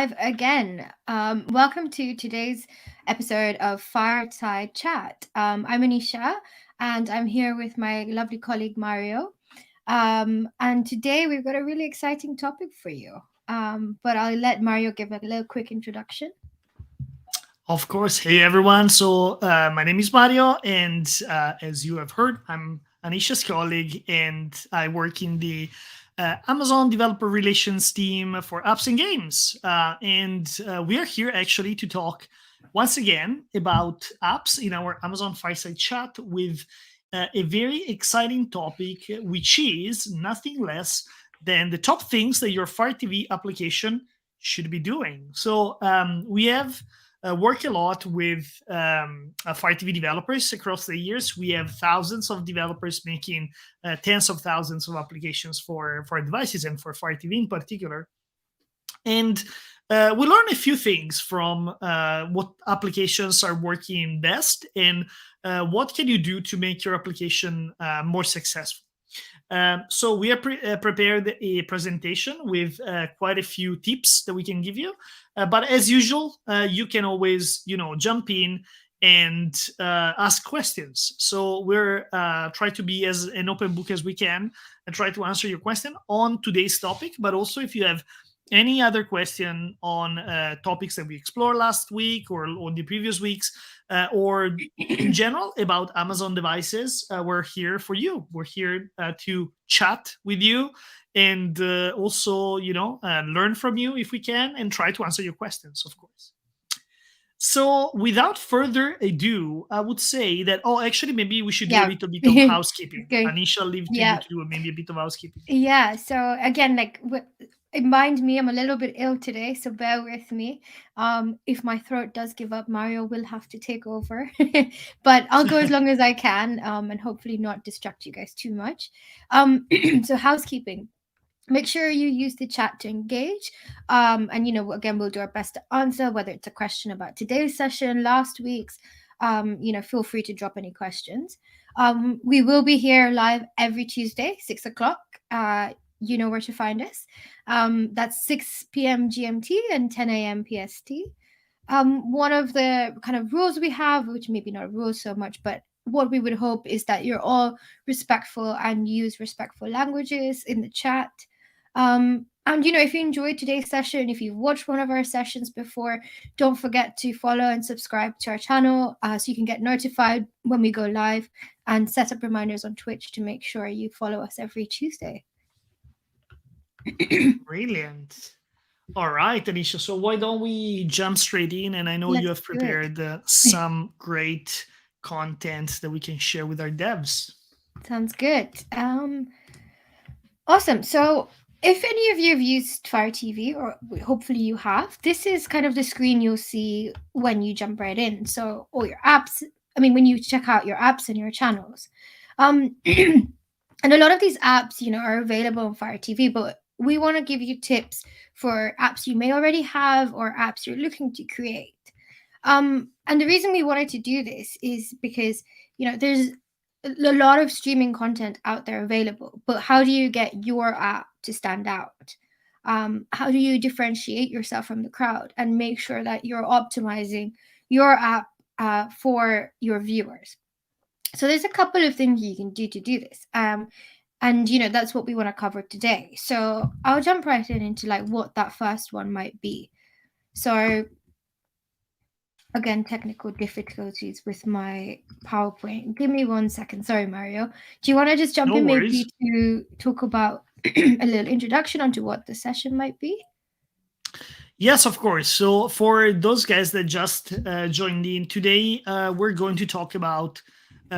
live again. Welcome to today's episode of FireSide Chat. I'm Anisha, and I'm here with my lovely colleague Mario. And today we've got a really exciting topic for you. But I'll let Mario give a little quick introduction. Of course. Hey, everyone. So, my name is Mario, and as you have heard, I'm Anisha's colleague, and I work in the Amazon Developer Relations team for apps and games. And we are here actually to talk once again about apps in our Amazon Fireside Chat with a very exciting topic, which is nothing less than the top things that your Fire TV application should be doing. So, we have work a lot with Fire TV developers across the years. We have thousands of developers making tens of thousands of applications for devices and for Fire TV in particular. And we learn a few things from what applications are working best and what can you do to make your application more successful. So we have prepared a presentation with quite a few tips that we can give you. But as usual, you can always, jump in and ask questions. So we're try to be as an open book as we can and try to answer your question on today's topic. But also, if you have any other question on topics that we explored last week or on the previous weeks, or in general about Amazon devices, we're here for you. We're here to chat with you and also, learn from you if we can and try to answer your questions, of course. So without further ado, I would say that, actually, maybe we should do a little bit of housekeeping. Okay. Anisha, leave to you to do maybe a bit of housekeeping. Yeah. So again, mind me, I'm a little bit ill today, so bear with me. If my throat does give up, Mario will have to take over. But I'll go as long as I can, and hopefully not distract you guys too much. So housekeeping. Make sure you use the chat to engage. And again, we'll do our best to answer, whether it's a question about today's session, last week's. Feel free to drop any questions. We will be here live every Tuesday, 6 o'clock. You know where to find us. That's 6 p.m. GMT and 10 a.m. PST. One of the kind of rules we have, which maybe not rules so much, but what we would hope is that you're all respectful and use respectful languages in the chat. And if you enjoyed today's session, if you've watched one of our sessions before, don't forget to follow and subscribe to our channel so you can get notified when we go live, and set up reminders on Twitch to make sure you follow us every Tuesday. Brilliant. All right, Anisha. So why don't we jump straight in? And I know you have prepared some great content that we can share with our devs. Sounds good. Awesome. So if any of you have used Fire TV, or hopefully you have, this is kind of the screen you'll see when you jump right in. So all your apps, when you check out your apps and your channels. And a lot of these apps, are available on Fire TV, but we want to give you tips for apps you may already have or apps you're looking to create. And the reason we wanted to do this is because, there's a lot of streaming content out there available, but how do you get your app to stand out? How do you differentiate yourself from the crowd and make sure that you're optimizing your app for your viewers? So there's a couple of things you can do to do this. And that's what we want to cover today. So I'll jump right into what that first one might be. So again, technical difficulties with my PowerPoint. Give me 1 second. Sorry, Mario. Do you want to just jump in maybe to talk about a little introduction onto what the session might be? Yes, of course. So for those guys that just joined in today, we're going to talk about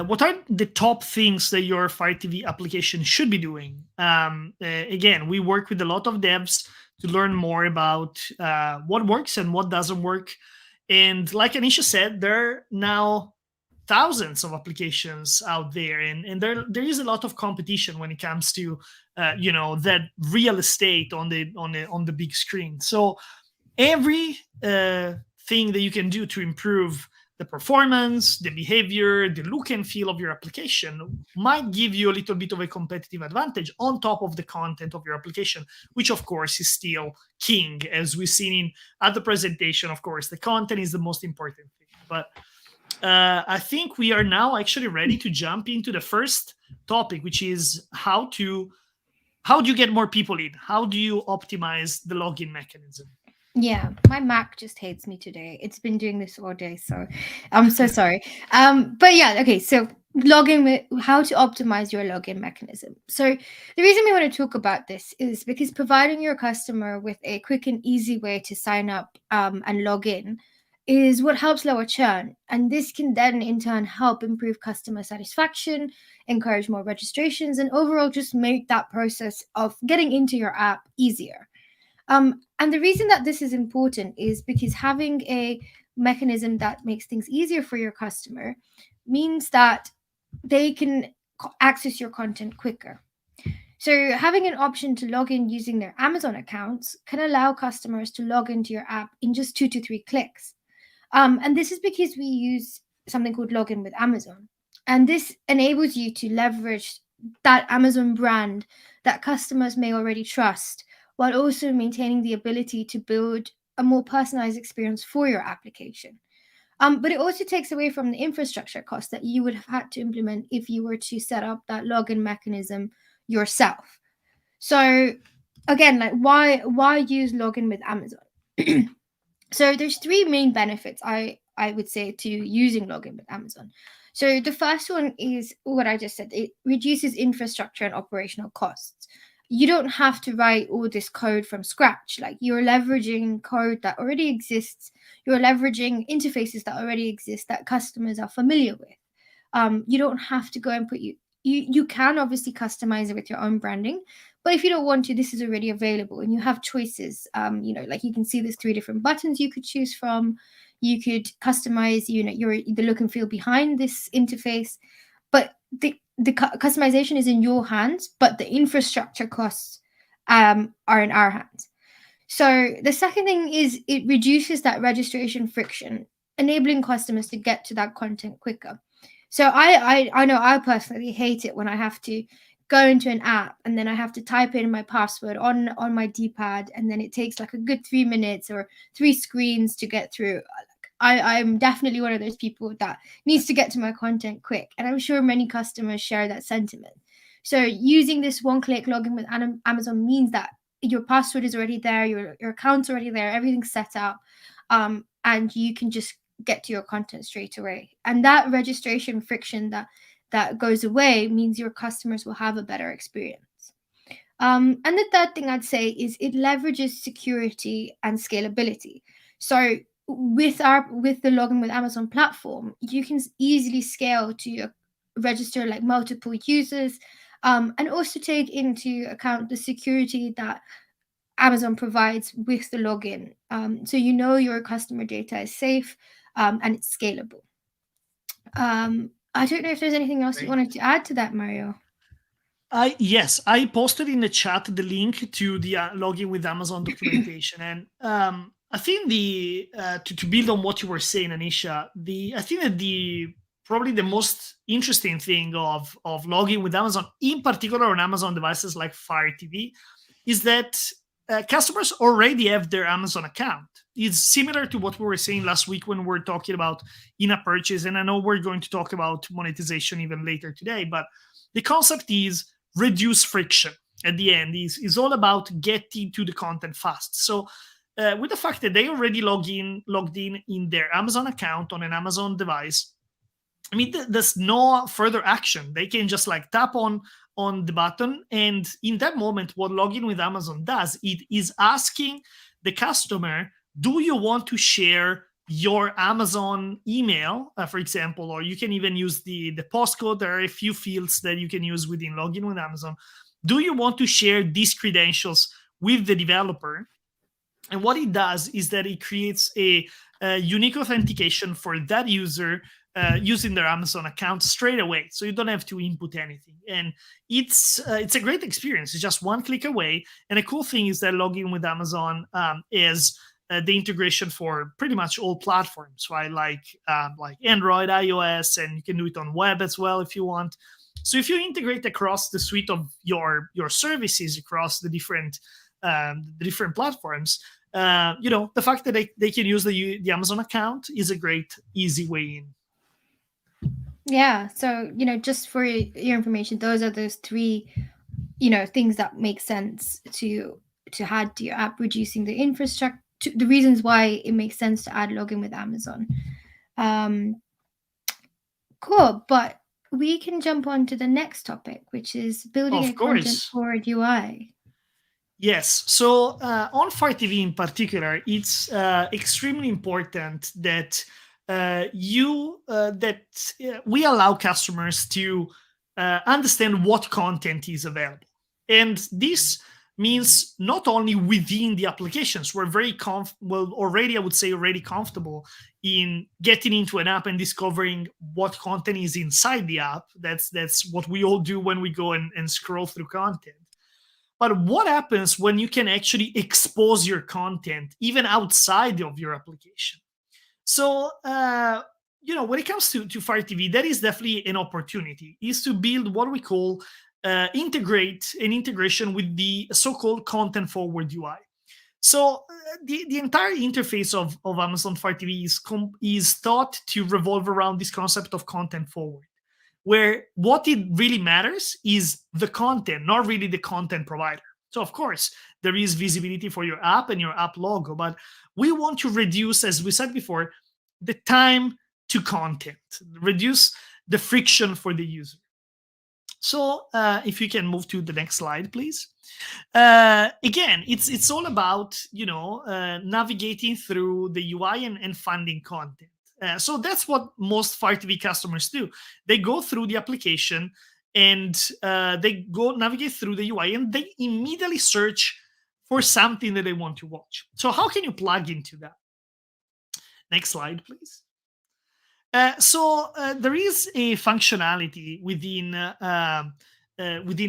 what are the top things that your Fire TV application should be doing. Again, we work with a lot of devs to learn more about what works and what doesn't work. And like Anisha said, there are now thousands of applications out there, and there is a lot of competition when it comes to that real estate on the big screen. So every thing that you can do to improve the performance, the behavior, the look and feel of your application might give you a little bit of a competitive advantage on top of the content of your application, which of course is still king. As we've seen in at the presentation, of course, the content is the most important thing. But I think we are now actually ready to jump into the first topic, which is how do you get more people in? How do you optimize the login mechanism? Yeah, my Mac just hates me today. It's been doing this all day, so I'm so sorry. But yeah, okay, so login with how to optimize your login mechanism. So the reason we want to talk about this is because providing your customer with a quick and easy way to sign up and log in is what helps lower churn. And this can then in turn help improve customer satisfaction, encourage more registrations, and overall just make that process of getting into your app easier. And the reason that this is important is because having a mechanism that makes things easier for your customer means that they can access your content quicker. So, having an option to log in using their Amazon accounts can allow customers to log into your app in just 2 to 3 clicks. And this is because we use something called login with Amazon. And this enables you to leverage that Amazon brand that customers may already trust, while also maintaining the ability to build a more personalized experience for your application. But it also takes away from the infrastructure cost that you would have had to implement if you were to set up that login mechanism yourself. So again, like why use login with Amazon? So there's three main benefits I would say to using login with Amazon. So the first one is what I just said. It reduces infrastructure and operational costs. You don't have to write all this code from scratch. Like you're leveraging code that already exists. You're leveraging interfaces that already exist that customers are familiar with. You don't have to go and put you can obviously customize it with your own branding, but if you don't want to, this is already available and you have choices. Like you can see there's 3 different buttons you could choose from. You could customize, the look and feel behind this interface, but the customization is in your hands, but the infrastructure costs are in our hands. So the second thing is it reduces that registration friction, enabling customers to get to that content quicker. So I know I personally hate it when I have to go into an app and then I have to type in my password on my D-pad and then it takes like a good 3 minutes or 3 screens to get through. I'm definitely one of those people that needs to get to my content quick, and I'm sure many customers share that sentiment. So using this one-click login with Amazon means that your password is already there, your account's already there, everything's set up, and you can just get to your content straight away. And that registration friction that goes away means your customers will have a better experience. And the third thing I'd say is it leverages security and scalability. So with the login with Amazon platform, you can easily scale to register like multiple users, and also take into account the security that Amazon provides with the login. So your customer data is safe, and it's scalable. I don't know if there's anything else you Great. wanted to add to that, Mario. Yes, I posted in the chat the link to the login with Amazon documentation, and I think to build on what you were saying, Anisha, I think that the probably the most interesting thing of logging with Amazon, in particular on Amazon devices like Fire TV, is that customers already have their Amazon account. It's similar to what we were saying last week when we were talking about in-app purchase, and I know we're going to talk about monetization even later today, but the concept is reduce friction at the end. Is all about getting to the content fast. So with the fact that they already logged in their Amazon account on an Amazon device, I mean, there's no further action. They can just like tap on the button, and in that moment, what login with Amazon does, it is asking the customer, do you want to share your Amazon email, for example, or you can even use the postcode. There are a few fields that you can use within login with Amazon. Do you want to share these credentials with the developer? And what it does is that it creates a unique authentication for that user using their Amazon account straight away, so you don't have to input anything. And it's a great experience. It's just one click away. And a cool thing is that login with Amazon is the integration for pretty much all platforms, right? Like Android, iOS, and you can do it on web as well if you want. So if you integrate across the suite of your services across the different platforms, the fact that they can use the Amazon account is a great easy way in. Yeah. So, just for your information, those are those three, things that make sense to add to your app, reducing the infrastructure, the reasons why it makes sense to add login with Amazon. Um, cool. But we can jump on to the next topic, which is building a Of content course. forward UI. Yes. So on Fire TV in particular, it's extremely important that we allow customers to understand what content is available, and this means not only within the applications. We're already, I would say, already comfortable in getting into an app and discovering what content is inside the app. That's what we all do when we go and scroll through content. But what happens when you can actually expose your content even outside of your application? So, when it comes to Fire TV, that is definitely an opportunity, is to build what we call integrate an integration with the so-called content forward UI. So the entire interface of Amazon Fire TV is thought to revolve around this concept of content forward, where what it really matters is the content, not really the content provider. So, of course, there is visibility for your app and your app logo, but we want to reduce, as we said before, the time to content, reduce the friction for the user. So, if you can move to the next slide, please. Again, it's all about navigating through the UI and finding content. So that's what most Fire TV customers do. They go through the application and they go navigate through the UI and they immediately search for something that they want to watch. So how can you plug into that? Next slide, please. So there is a functionality within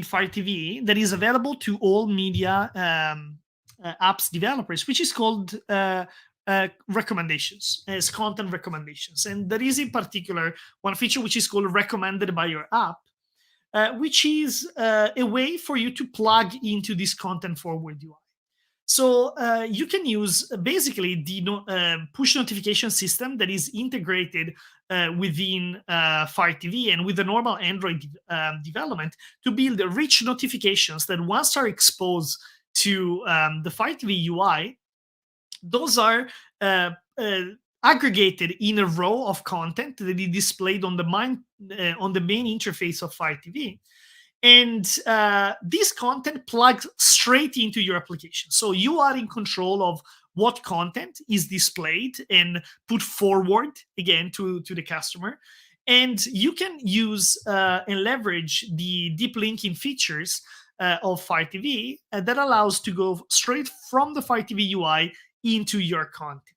Fire TV that is available to all media apps developers, which is called recommendations, as content recommendations. And there is in particular one feature which is called recommended by your app, which is a way for you to plug into this content forward UI. So you can use basically the push notification system that is integrated within Fire TV and with the normal Android development to build rich notifications that once are exposed to the Fire TV UI, those are aggregated in a row of content that is displayed on the main interface of Fire TV. And this content plugs straight into your application. So you are in control of what content is displayed and put forward again to the customer. And you can use and leverage the deep linking features of Fire TV that allows to go straight from the Fire TV UI into your content.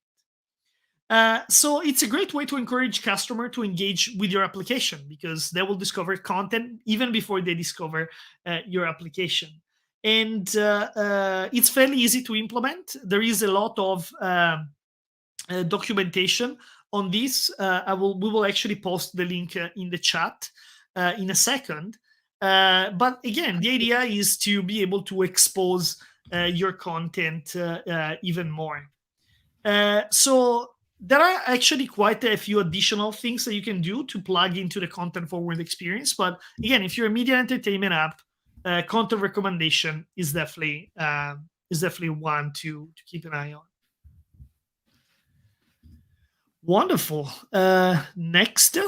So it's a great way to encourage customer to engage with your application because they will discover content even before they discover your application. And it's fairly easy to implement. There is a lot of documentation on this. We will actually post the link in the chat in a second. But again, the idea is to be able to expose your content even more. So there are actually quite a few additional things that you can do to plug into the content forward experience. But again, if you're a media entertainment app, content recommendation is definitely one to keep an eye on. Wonderful. Next.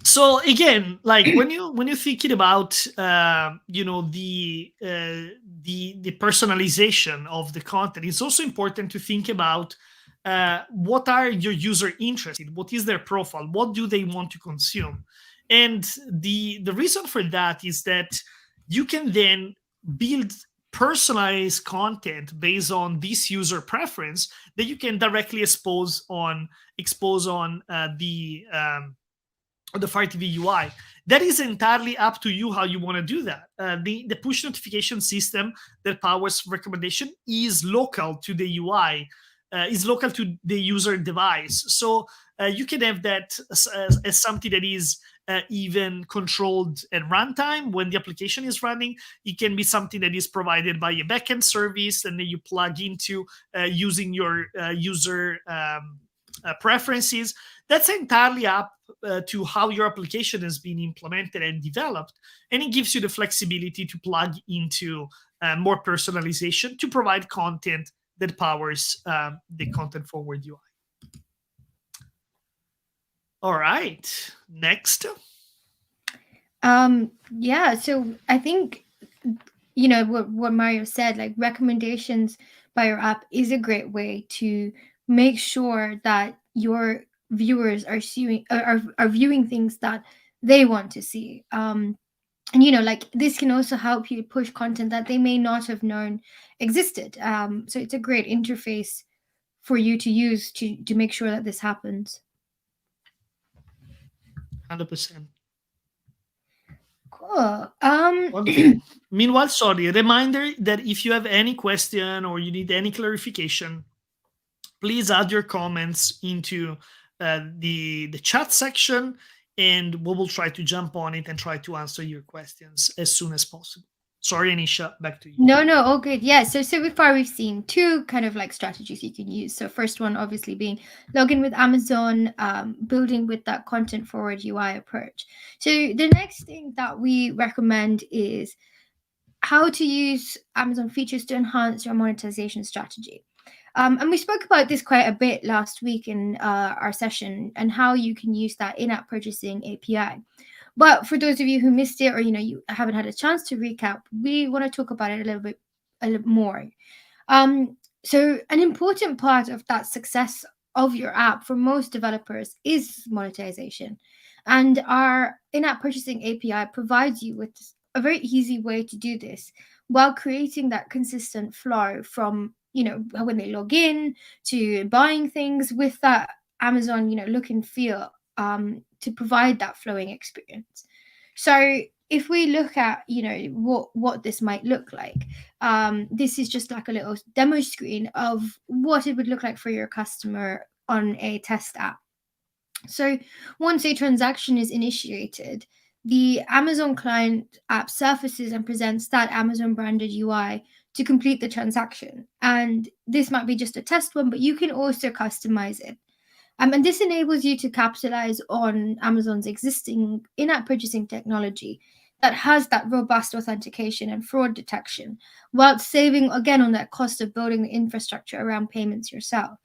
So again, like when you're thinking about the personalization of the content, it's also important to think about what are your user interested in, what is their profile, what do they want to consume. And the reason for that is that you can then build personalized content based on this user preference that you can directly expose on or the Fire TV UI. That is entirely up to you how you want to do that. The push notification system that powers recommendation is local to the UI, is local to the user device. So you can have that as something that is even controlled at runtime when the application is running. It can be something that is provided by a backend service and then you plug into using your user preferences. That's entirely up to how your application has been implemented and developed, and it gives you the flexibility to plug into more personalization to provide content that powers the content forward UI. All right, next. Yeah, so I think, you know, what Mario said, like recommendations by your app is a great way to make sure that your viewers are viewing things that they want to see. And you know, like this can also help you push content that they may not have known existed. So it's a great interface for you to use to make sure that this happens. 100%. Cool. Wonderful. Meanwhile, sorry, a reminder that if you have any question or you need any clarification, please add your comments into the chat section, and we will try to jump on it and try to answer your questions as soon as possible. Sorry, Anisha, back to you. No, all good. Yeah. So far we've seen two kind of like strategies you can use. So first one, obviously, being login with Amazon, building with that content forward UI approach. So the next thing that we recommend is how to use Amazon features to enhance your monetization strategy. And we spoke about this quite a bit last week in our session, and how you can use that in-app purchasing API. But for those of you who missed it, or you know, you haven't had a chance to recap, we want to talk about it a little more. So an important part of that success of your app for most developers is monetization, and our in-app purchasing API provides you with a very easy way to do this while creating that consistent flow from, you know, when they log in to buying things with that Amazon, you know, look and feel, to provide that flowing experience. So if we look at, you know, what this might look like, this is just like a little demo screen of what it would look like for your customer on a test app. So once a transaction is initiated, the Amazon client app surfaces and presents that Amazon branded UI to complete the transaction. And this might be just a test one, but you can also customize it. And this enables you to capitalize on Amazon's existing in app purchasing technology that has that robust authentication and fraud detection, while saving again on that cost of building the infrastructure around payments yourself.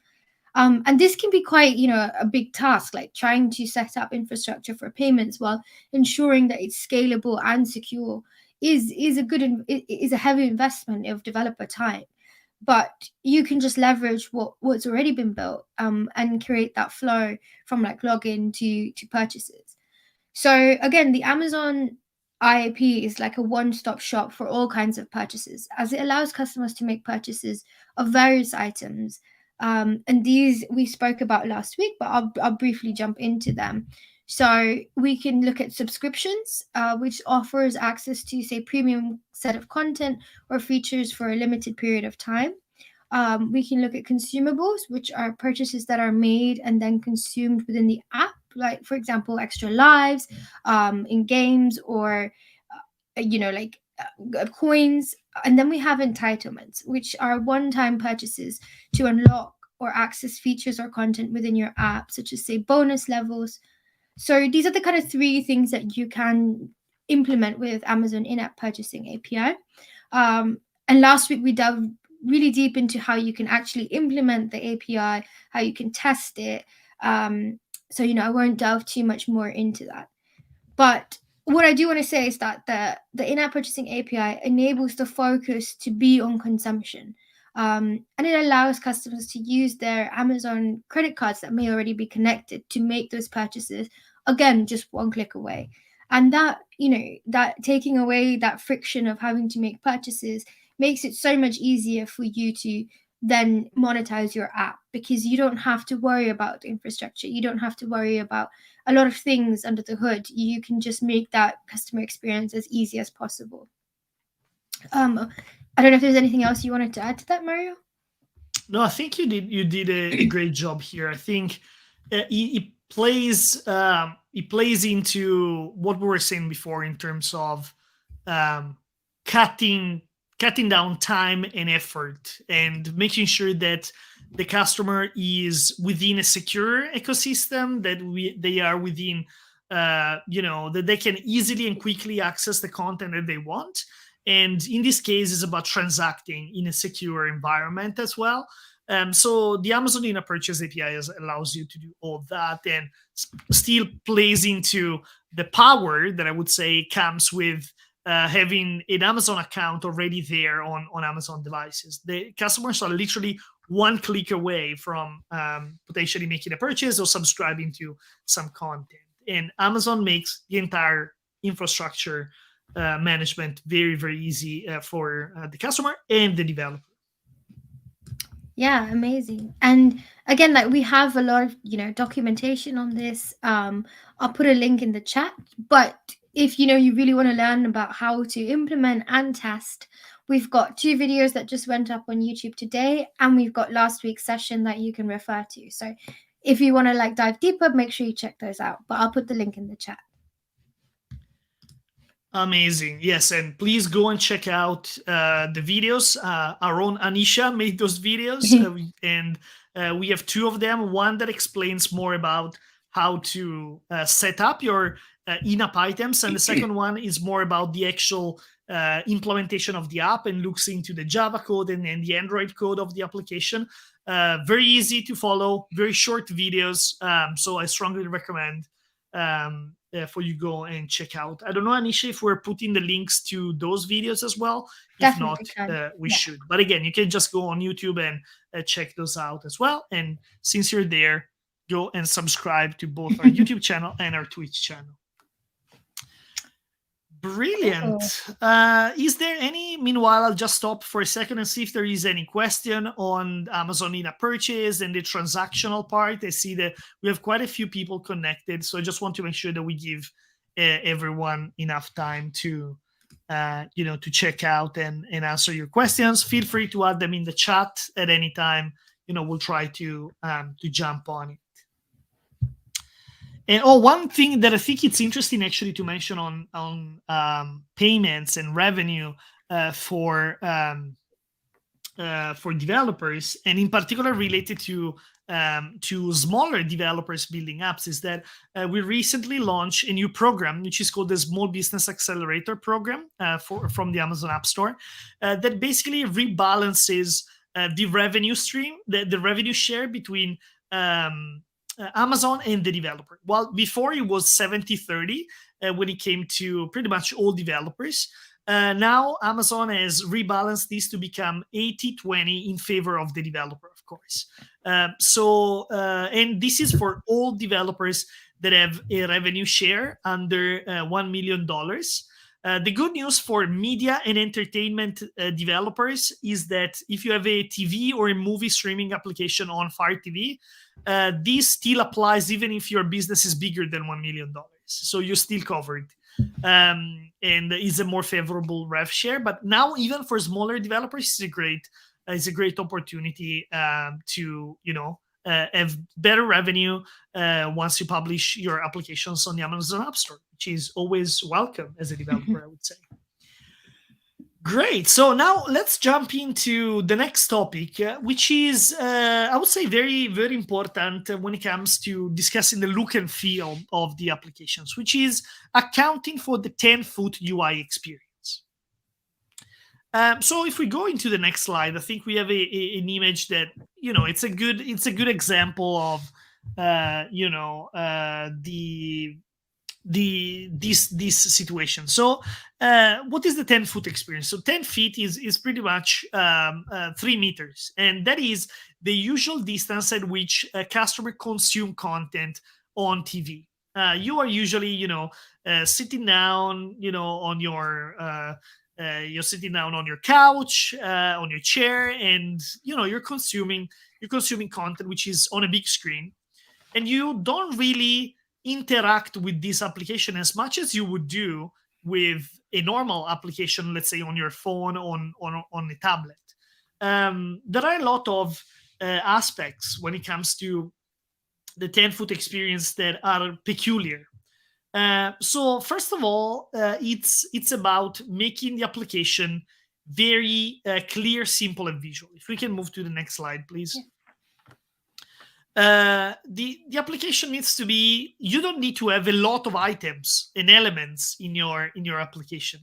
And this can be quite, you know, a big task, like trying to set up infrastructure for payments while ensuring that it's scalable and secure is a heavy investment of developer time. But you can just leverage what's already been built, and create that flow from like login to purchases. So again, the Amazon IAP is like a one-stop shop for all kinds of purchases, as it allows customers to make purchases of various items. And these we spoke about last week, but I'll briefly jump into them. So we can look at subscriptions, which offers access to, say, premium set of content or features for a limited period of time. We can look at consumables, which are purchases that are made and then consumed within the app, like, for example, extra lives in games, or, you know, like coins. And then we have entitlements, which are one time purchases to unlock or access features or content within your app, such as, say, bonus levels. So these are the kind of three things that you can implement with Amazon in-app purchasing API. And last week we delved really deep into how you can actually implement the API, how you can test it. So, you know, I won't delve too much more into that. But what I do want to say is that the in-app purchasing API enables the focus to be on consumption. And it allows customers to use their Amazon credit cards that may already be connected to make those purchases, again, just one click away. And that, you know, that taking away that friction of having to make purchases makes it so much easier for you to then monetize your app, because you don't have to worry about the infrastructure. You don't have to worry about a lot of things under the hood. You can just make that customer experience as easy as possible. I don't know if there's anything else you wanted to add to that, Mario. No, I think you did a great job here. I think it plays into what we were saying before in terms of um, cutting cutting down time and effort and making sure that the customer is within a secure ecosystem, that they are within that they can easily and quickly access the content that they want. And in this case, it's about transacting in a secure environment as well. So the Amazon in a purchase API allows you to do all that, and still plays into the power that I would say comes with having an Amazon account already there on Amazon devices. The customers are literally one click away from potentially making a purchase or subscribing to some content. And Amazon makes the entire infrastructure management very, very easy for the customer and the developer. Yeah, amazing. And again, like we have a lot of, documentation on this. I'll put a link in the chat. But if you really want to learn about how to implement and test, we've got 2 videos that just went up on YouTube today, and we've got last week's session that you can refer to. So if you want to like dive deeper, make sure you check those out. But I'll put the link in the chat. Amazing. Yes, and please go and check out the videos. Our own Anisha made those videos, and we have 2 of them. One that explains more about how to set up your in-app items, and the second one is more about the actual implementation of the app and looks into the Java code and the Android code of the application. Very easy to follow, very short videos. So I strongly recommend for you go and check out. I don't know, Anisha, if we're putting the links to those videos as well. If Definitely not, can. we Yeah. should. But again, you can just go on YouTube and check those out as well. And since you're there, go and subscribe to both our YouTube channel and our Twitch channel. Brilliant. Is there any, meanwhile, I'll just stop for a second and see if there is any question on Amazon in a purchase and the transactional part. I see that we have quite a few people connected, so I just want to make sure that we give everyone enough time to to check out and answer your questions. Feel free to add them in the chat at any time. We'll try to jump on it. And one thing that I think it's interesting actually to mention on payments and revenue for developers, and in particular related to smaller developers building apps, is that we recently launched a new program which is called the Small Business Accelerator Program from the Amazon App Store that basically rebalances the revenue stream, the revenue share between Amazon and the developer. Well, before it was 70-30 when it came to pretty much all developers. Now Amazon has rebalanced this to become 80-20 in favor of the developer, of course. And this is for all developers that have a revenue share under $1 million. The good news for media and entertainment developers is that if you have a TV or a movie streaming application on Fire TV, this still applies even if your business is bigger than $1 million. So you're still covered. And is a more favorable rev share. But now, even for smaller developers, it's a great opportunity to have better revenue once you publish your applications on the Amazon App Store, which is always welcome as a developer, I would say. Great. So now let's jump into the next topic, which is, I would say, very, very important when it comes to discussing the look and feel of the applications, which is accounting for the 10-foot UI experience. So if we go into the next slide, I think we have an image that it's a good example of this situation. So what is the 10-foot experience? So 10 feet is pretty much 3 meters, and that is the usual distance at which a customer consume content on TV. You are usually sitting down on your you're sitting down on your couch, on your chair, and you're consuming content which is on a big screen, and you don't really interact with this application as much as you would do with a normal application, let's say on your phone, on a tablet. There are a lot of aspects when it comes to the 10-foot experience that are peculiar. So first of all, it's about making the application very clear, simple, and visual. If we can move to the next slide, please. Yeah. The application needs to be. You don't need to have a lot of items and elements in your application.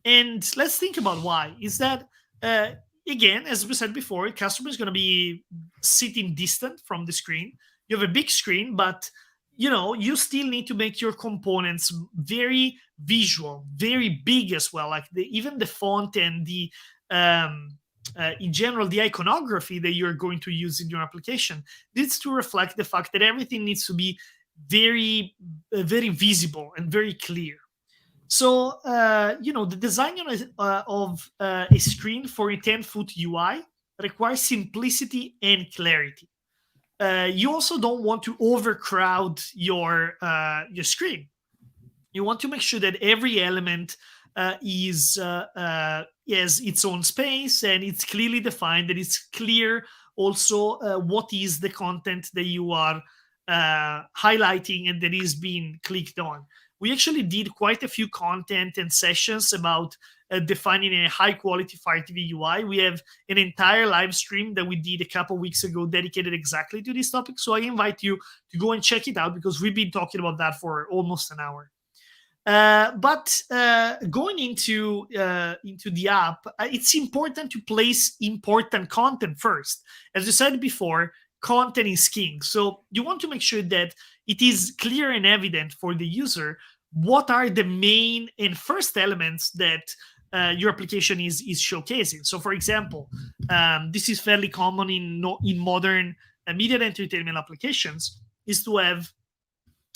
And let's think about why. Is that uh, again, as we said before, a customer is going to be sitting distant from the screen. You have a big screen, but you still need to make your components very visual, very big as well. Like even the font and the in general, the iconography that you're going to use in your application needs to reflect the fact that everything needs to be very, very visible and very clear. So, the design of a screen for a 10-foot UI requires simplicity and clarity. You also don't want to overcrowd your screen. You want to make sure that every element has its own space, and it's clearly defined, that it's clear also what is the content that you are highlighting and that is being clicked on. We actually did quite a few content and sessions about defining a high quality Fire TV UI. We have an entire live stream that we did a couple weeks ago dedicated exactly to this topic. So I invite you to go and check it out, because we've been talking about that for almost an hour. But going into the app, it's important to place important content first. As you said before, content is king. So you want to make sure that it is clear and evident for the user what are the main and first elements that your application is showcasing. So, for example, this is fairly common in modern media and entertainment applications, is to have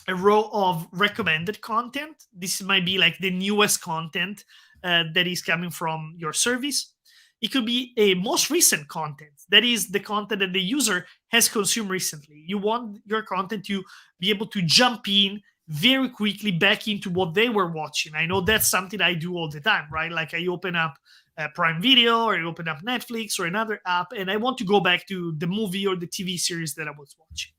a row of recommended content. This might be like the newest content that is coming from your service. It could be a most recent content. That is the content that the user has consumed recently. You want your content to be able to jump in very quickly back into what they were watching. I know that's something I do all the time, right? Like I open up Prime Video, or I open up Netflix or another app, and I want to go back to the movie or the TV series that I was watching.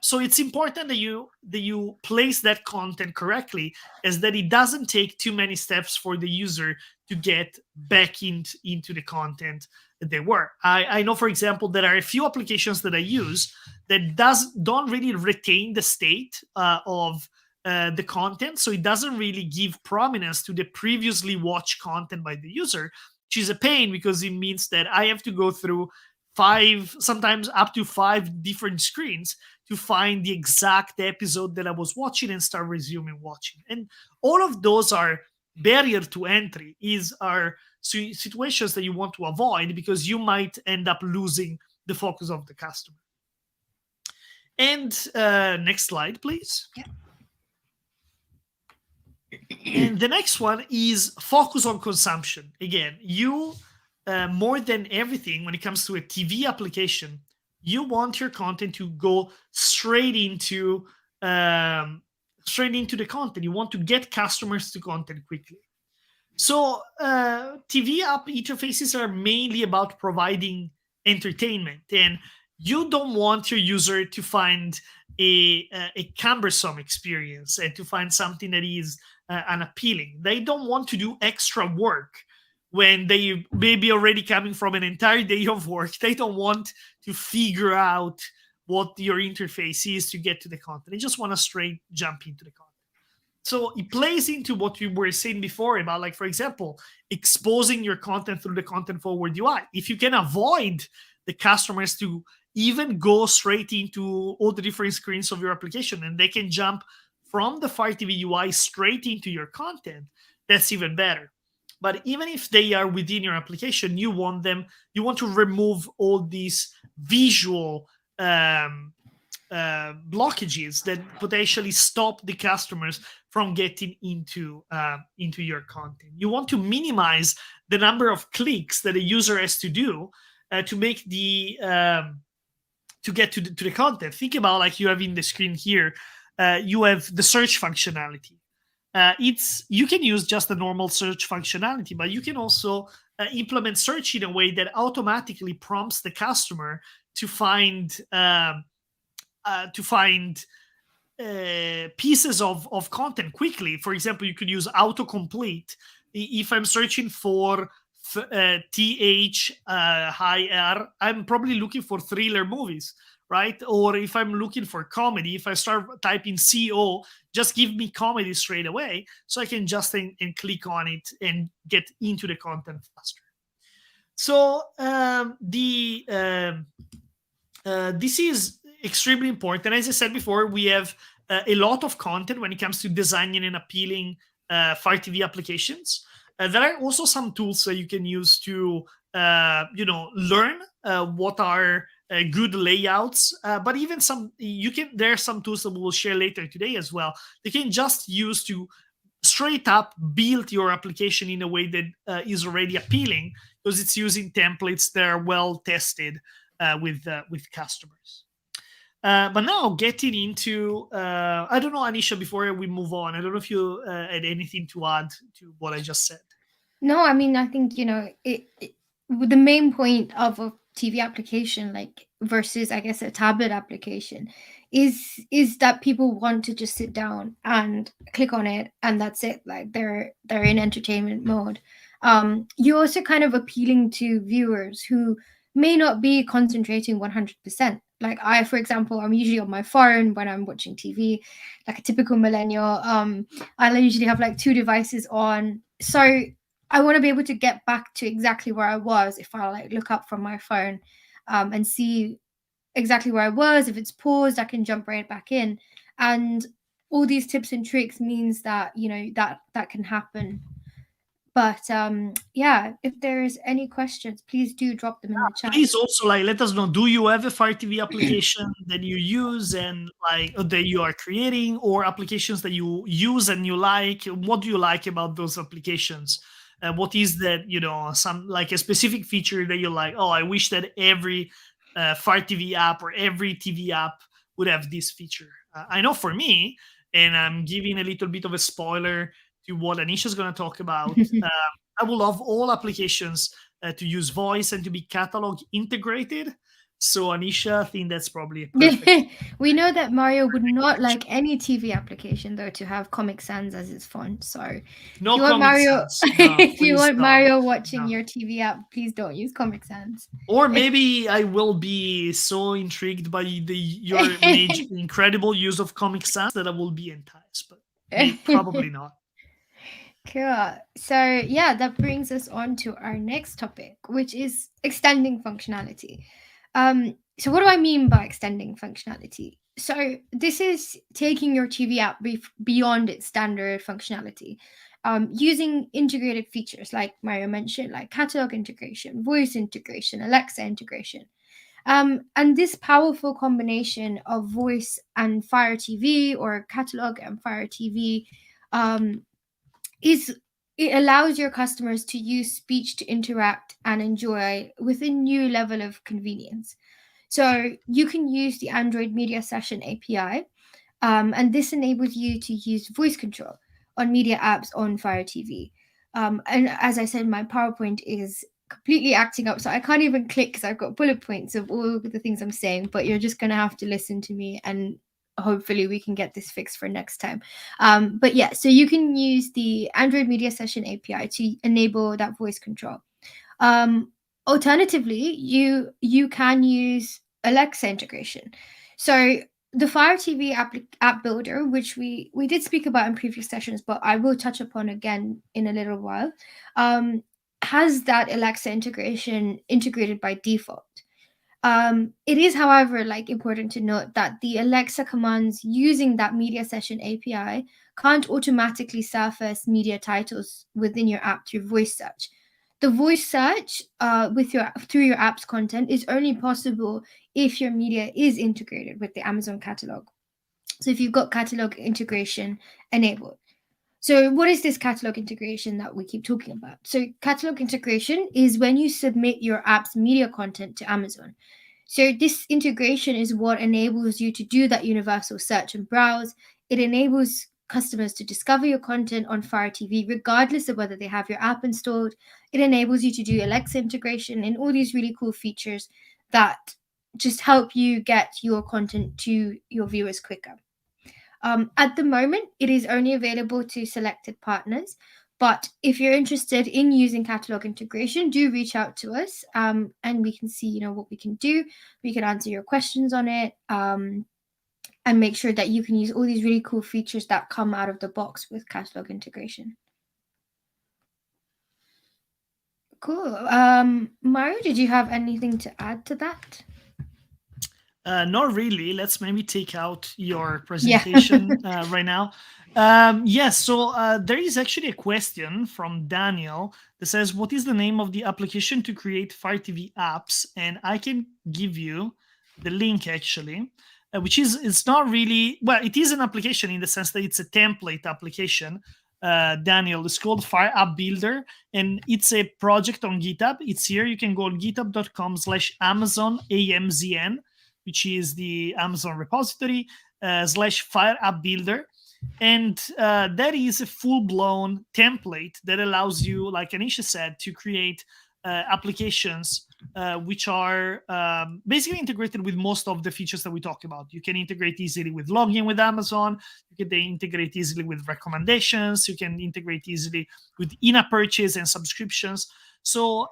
So it's important that you place that content correctly, as that it doesn't take too many steps for the user to get back into the content that they were. I know, for example, there are a few applications that I use that don't really retain the state of the content, so it doesn't really give prominence to the previously watched content by the user, which is a pain, because it means that I have to go through sometimes up to 5 different screens to find the exact episode that I was watching and start resuming watching. And all of those are barrier to entry, are situations that you want to avoid, because you might end up losing the focus of the customer. And next slide, please. Yeah. And the next one is focus on consumption. Again, you more than everything, when it comes to a TV application, you want your content to go straight into the content. You want to get customers to content quickly. So TV app interfaces are mainly about providing entertainment, and you don't want your user to find a cumbersome experience and to find something that is unappealing. They don't want to do extra work when they may be already coming from an entire day of work. They don't want to figure out what your interface is to get to the content. They just want to straight jump into the content. So it plays into what we were saying before about, like, for example, exposing your content through the content forward UI. If you can avoid the customers to even go straight into all the different screens of your application, and they can jump from the Fire TV UI straight into your content, that's even better. But even if they are within your application, you want to remove all these visual blockages that potentially stop the customers from getting into your content. You want to minimize the number of clicks that a user has to do to make the to get to the content. Think about, like you have in the screen here, you have the search functionality. It's You can use just the normal search functionality, but you can also implement search in a way that automatically prompts the customer to find pieces of content quickly. For example, you could use autocomplete. If I'm searching for high R, I'm probably looking for thriller movies, right? Or if I'm looking for comedy, if I start typing CO, just give me comedy straight away, so I can just and click on it and get into the content faster. So this is extremely important. As I said before, we have a lot of content when it comes to designing and appealing Fire TV applications. There are also some tools that you can use to learn what are good layouts. But even there are some tools that we will share later today as well. They can just use to straight up build your application in a way that is already appealing, because it's using templates that are well tested with customers. But now getting into, I don't know, Anisha, before we move on, I don't know if you had anything to add to what I just said. No, I mean, I think, the main point of a TV application, like versus, I guess, a tablet application, is that people want to just sit down and click on it, and that's it. Like they're in entertainment mode. You're also kind of appealing to viewers who may not be concentrating 100%. Like I, for example, I'm usually on my phone when I'm watching TV, like a typical millennial. I'll usually have like two devices on. So I want to be able to get back to exactly where I was if I like look up from my phone and see exactly where I was. If it's paused, I can jump right back in. And all these tips and tricks means that, that can happen. But yeah, if there's any questions, please do drop them in the chat. Please also let us know, do you have a Fire TV application that you use and that you are creating, or applications that you use and you like? What do you like about those applications? What is that, some like a specific feature that you're like, oh, I wish that every Fire TV app or every TV app would have this feature. I know for me, and I'm giving a little bit of a spoiler to what Anisha's going to talk about, I will love all applications to use voice and to be catalog integrated. So Anisha, I think that's probably a perfect. We know that Mario would not like any TV application though to have Comic Sans as its font. So No if you want Comic Mario, Sans. No, if you please want don't. Mario watching No. your TV app, please don't use Comic Sans. Or maybe I will be so intrigued by your incredible use of Comic Sans that I will be enticed, but probably not. Cool. So yeah, that brings us on to our next topic, which is extending functionality. So what do I mean by extending functionality? So this is taking your TV app beyond its standard functionality, using integrated features like Mario mentioned, like catalog integration, voice integration, Alexa integration. And this powerful combination of voice and Fire TV, or catalog and Fire TV, um, it allows your customers to use speech to interact and enjoy with a new level of convenience. So you can use the Android Media Session API, and this enables you to use voice control on media apps on Fire TV. And as I said, my PowerPoint is completely acting up, so I can't even click because I've got bullet points of all the things I'm saying, but you're just going to have to listen to me, and hopefully we can get this fixed for next time. But yeah, so you can use the Android Media Session API to enable that voice control. Alternatively, you can use Alexa integration. So the Fire TV app builder, which we did speak about in previous sessions, but I will touch upon again in a little while, has that Alexa integration integrated by default. It is, however, important to note that the Alexa commands using that media session API can't automatically surface media titles within your app through voice search. The voice search with your through your app's content is only possible if your media is integrated with the Amazon catalog. So if you've got catalog integration enabled. So what is this catalog integration that we keep talking about? So catalog integration is when you submit your app's media content to Amazon. So this integration is what enables you to do that universal search and browse. It enables customers to discover your content on Fire TV regardless of whether they have your app installed. It enables you to do Alexa integration and all these really cool features that just help you get your content to your viewers quicker. At the moment, it is only available to selected partners. But if you're interested in using catalog integration, do reach out to us, and we can see, what we can do. We can answer your questions on it, and make sure that you can use all these really cool features that come out of the box with catalog integration. Cool. Mario, did you have anything to add to that? Not really. Let's maybe take out your Yeah. presentation right now. Yes, so there is actually a question from Daniel that says, what is the name of the application to create Fire TV apps? And I can give you the link actually, which is, it's not really, well, it is an application in the sense that it's a template application. Daniel, it's called Fire App Builder, and it's a project on GitHub. It's here. You can go on github.com/Amazon AMZN, which is the Amazon repository, /Fire App Builder. And that is a full-blown template that allows you, like Anisha said, to create applications which are basically integrated with most of the features that we talked about. You can integrate easily with login with Amazon. You can integrate easily with recommendations. You can integrate easily with in-app purchase and subscriptions. So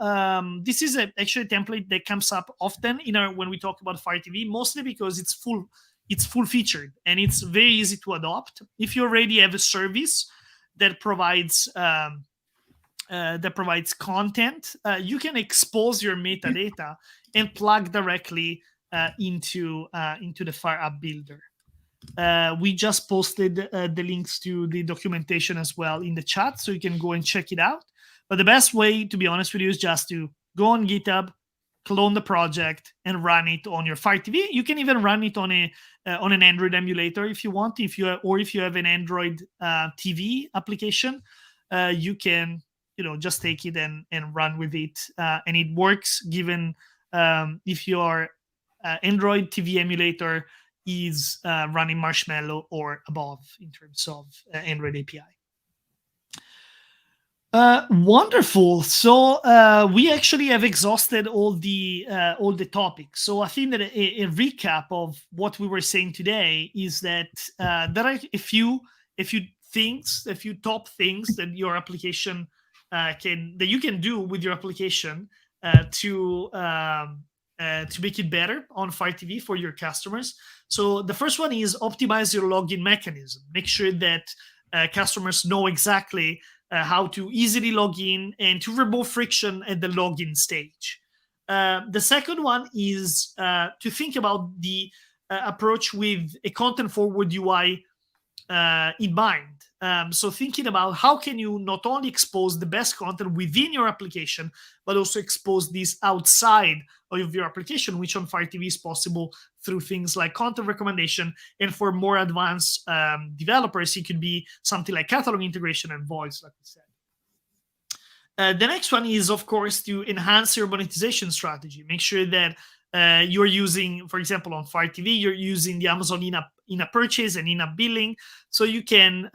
this is actually a template that comes up often when we talk about Fire TV, mostly because it's full featured and it's very easy to adopt. If you already have a service that provides content, you can expose your metadata and plug directly into the Fire App Builder. We just posted the links to the documentation as well in the chat, so you can go and check it out. But the best way, to be honest with you, is just to go on GitHub, clone the project, and run it on your Fire TV. You can even run it on an Android emulator if you want. If you have an Android TV application, you can just take it and run with it, and it works given if your Android TV emulator is running Marshmallow or above in terms of Android API. Wonderful. So we actually have exhausted all the topics. So I think that a recap of what we were saying today is that there are a few top things that your application that you can do with your application to make it better on Fire TV for your customers. So the first one is optimize your login mechanism. Make sure that customers know exactly how to easily log in and to remove friction at the login stage. The second one is to think about the approach with a content forward UI in mind. So thinking about how can you not only expose the best content within your application, but also expose this outside of your application, which on Fire TV is possible through things like content recommendation. And for more advanced developers, it could be something like catalog integration and voice, like we said. The next one is, of course, to enhance your monetization strategy. Make sure that you're using, for example, on Fire TV, you're using the Amazon in-app purchase and in-app billing, so you can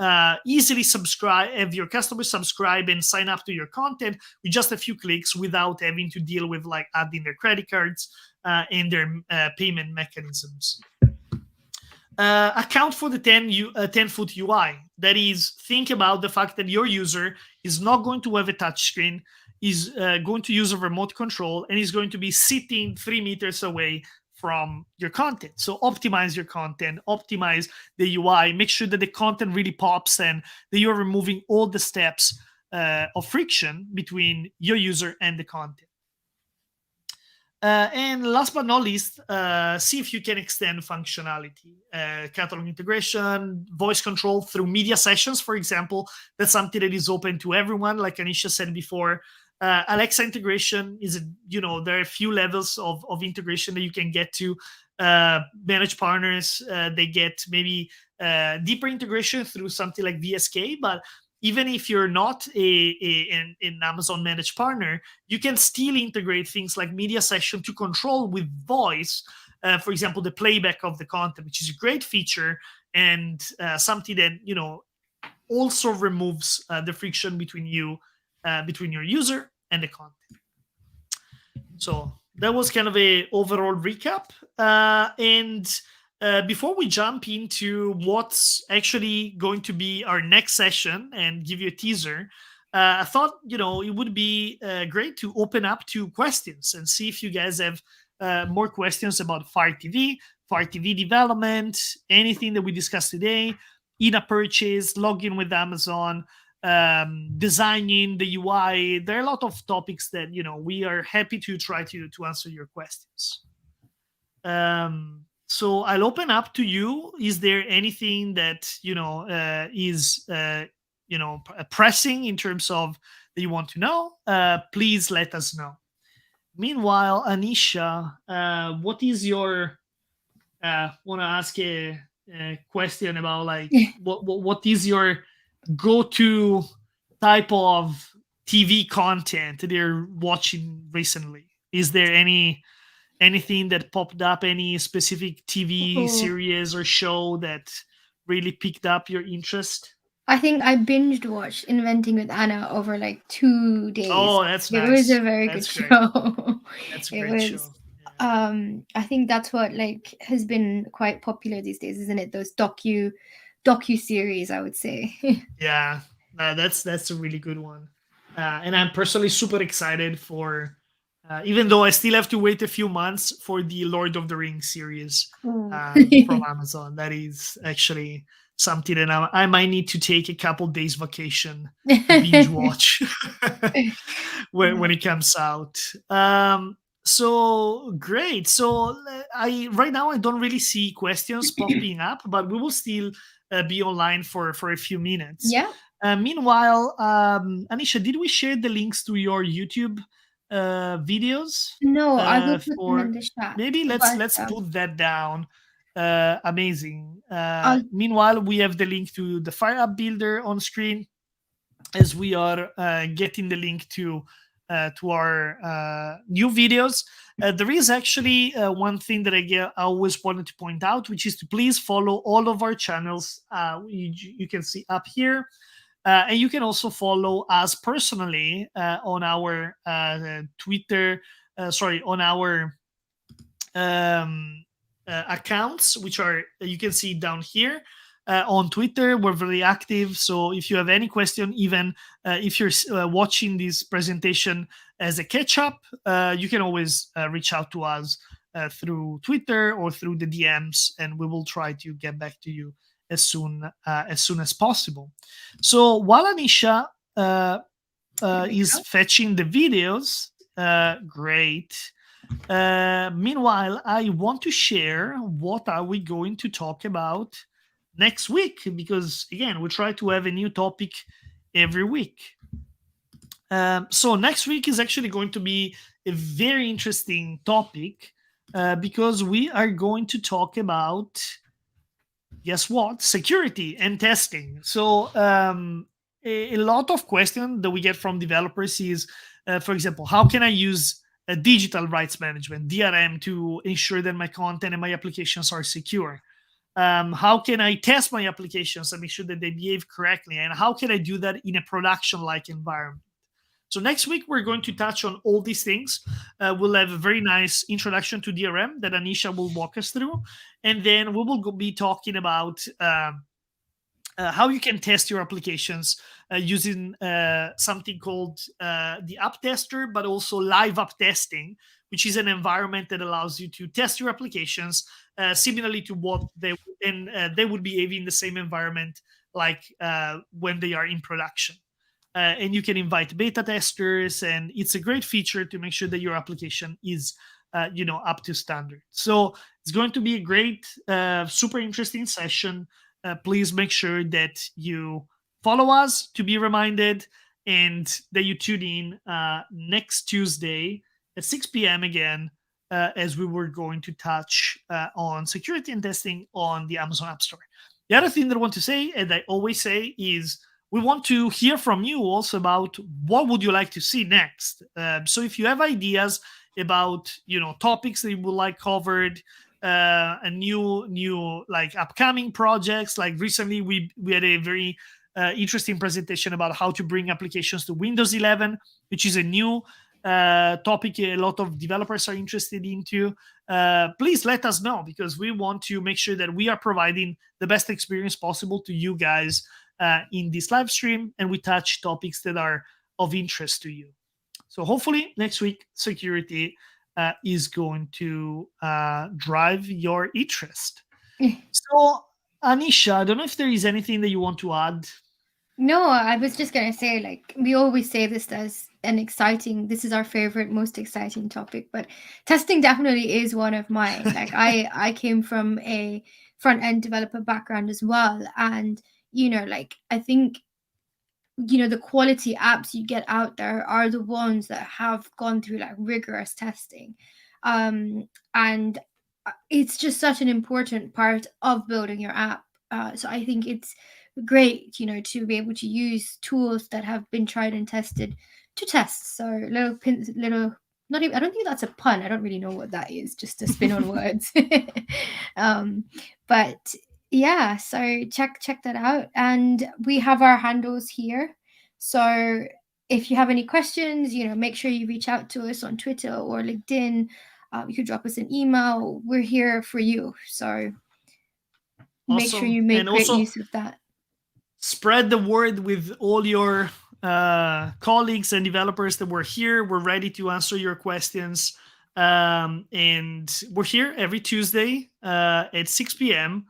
easily have your customers subscribe and sign up to your content with just a few clicks without having to deal with like adding their credit cards and their payment mechanisms. Account for the 10-foot UI. That is, think about the fact that your user is not going to have a touch screen, is going to use a remote control, and is going to be sitting 3 meters away from your content. So optimize your content, optimize the UI, make sure that the content really pops and that you're removing all the steps of friction between your user and the content. And last but not least, see if you can extend functionality, catalog integration, voice control through media sessions, for example. That's something that is open to everyone. Like Anisha said before, Alexa integration is, there are a few levels of integration that you can get to. Managed partners, they get maybe deeper integration through something like VSK, but even if you're not an Amazon managed partner, you can still integrate things like media session to control with voice. For example, the playback of the content, which is a great feature, and something that also removes the friction between your user and the content. So that was kind of a overall recap. And before we jump into what's actually going to be our next session and give you a teaser, I thought it would be great to open up to questions and see if you guys have more questions about Fire TV, Fire TV development, anything that we discussed today, in-app purchase, login with Amazon, designing the UI. There are a lot of topics that we are happy to try to answer your questions. So I'll open up to you. Is there anything that is pressing in terms of that you want to know? Please let us know. Meanwhile, Anisha, what is your want to ask a question about, like, what is your go-to type of TV content they're watching recently? Is there anything that popped up, any specific TV Oh, series or show that really picked up your interest? I think I binged watched Inventing with Anna over like 2 days. Oh, that's It was a nice. very good That's great. show. That's a It great was. show. Yeah. I think that's what like has been quite popular these days, isn't it? Those docu series, I would say. Yeah, that's a really good one, and I'm personally super excited for. Even though I still have to wait a few months for the Lord of the Rings series Oh. from Amazon. That is actually something that I might need to take a couple days vacation to binge watch when Yeah. it comes out. So great. So I right now I don't really see questions popping up, but we will still be online for a few minutes. Yeah. Meanwhile, Anisha, did we share the links to your YouTube videos? No, I will put them in For the chat. maybe let's But let's put that down. Amazing. I'll Meanwhile, we have the link to the Fire App Builder on screen as we are getting the link to our new videos. There is actually one thing that I always wanted to point out, which is to please follow all of our channels. You can see up here. And you can also follow us personally on our Twitter, on our accounts, which are you can see down here. On Twitter, we're very active. So if you have any question, even if you're watching this presentation as a catch up, you can always reach out to us through Twitter or through the DMs, and we will try to get back to you as soon as possible. So while Anisha Here we is go. fetching the videos, great. Meanwhile, I want to share what are we going to talk about next week, because again, we try to have a new topic every week. So next week is actually going to be a very interesting topic because we are going to talk about, guess what, security and testing. So a lot of questions that we get from developers is, for example, how can I use digital rights management, DRM, to ensure that my content and my applications are secure? How can I test my applications and make sure that they behave correctly? And how can I do that in a production-like environment? So next week, we're going to touch on all these things. We'll have a very nice introduction to DRM that Anisha will walk us through. And then we will be talking about how you can test your applications using something called the app tester, but also live app testing, which is an environment that allows you to test your applications similarly to what they would behave in the same environment like when they are in production. And you can invite beta testers, and it's a great feature to make sure that your application is up to standard. So it's going to be a great super interesting session. Please make sure that you follow us to be reminded, and that you tune in next Tuesday at 6 p.m. again, as we were going to touch on security and testing on the Amazon App Store. The other thing that I want to say, and I always say, is we want to hear from you also about what would you like to see next. So if you have ideas about topics that you would like covered, and new like upcoming projects, like recently we had a very interesting presentation about how to bring applications to Windows 11, which is a new topic a lot of developers are interested into. Please let us know, because we want to make sure that we are providing the best experience possible to you guys in this live stream, and we touch topics that are of interest to you. So hopefully next week security is going to drive your interest. So Anisha, I don't know if there is anything that you want to add. No, I was just gonna say, like, we always say this as an exciting, this is our favorite, most exciting topic, but testing definitely is one of mine. Like, I came from a front end developer background as well, and like, I think the quality apps you get out there are the ones that have gone through like rigorous testing, and it's just such an important part of building your app. So I think it's great, to be able to use tools that have been tried and tested to test. So little pins, little, not even, I don't think that's a pun. I don't really know what that is, just a spin on words. um, but yeah, so check that out, and we have our handles here. So if you have any questions, make sure you reach out to us on Twitter or LinkedIn. You could drop us an email. We're here for you. So make sure Awesome. you make And great also use of that. spread the word with all your colleagues and developers that we're here. We're ready to answer your questions. And we're here every Tuesday at 6 p.m.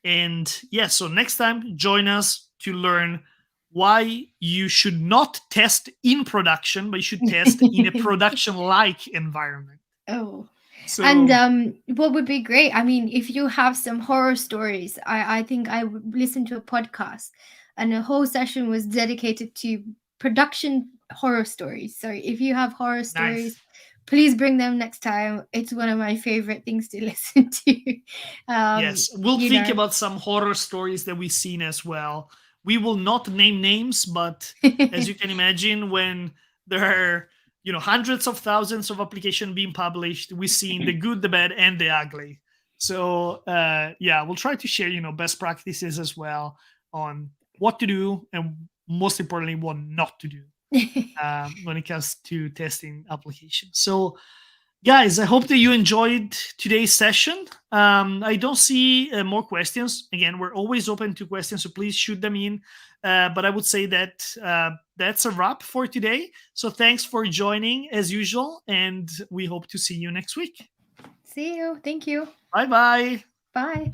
And yeah, so next time, join us to learn why you should not test in production, but you should test in a production like environment. Oh. And So what would be great? I mean, if you have some horror stories, I think I would listen to a podcast, and a whole session was dedicated to production horror stories. So if you have horror stories, nice. please bring them next time. It's one of my favorite things to listen to. Yes, we'll You think know. about some horror stories that we've seen as well. We will not name names, but as you can imagine, when there are hundreds of thousands of applications being published, we've seen the good, the bad, and the ugly. So yeah, we'll try to share best practices as well on what to do, and most importantly, what not to do when it comes to testing applications. So guys, I hope that you enjoyed today's session. I don't see more questions. Again, we're always open to questions, so please shoot them in. But I would say that that's a wrap for today. So thanks for joining as usual, and we hope to see you next week. See you. Thank you. Bye bye. Bye.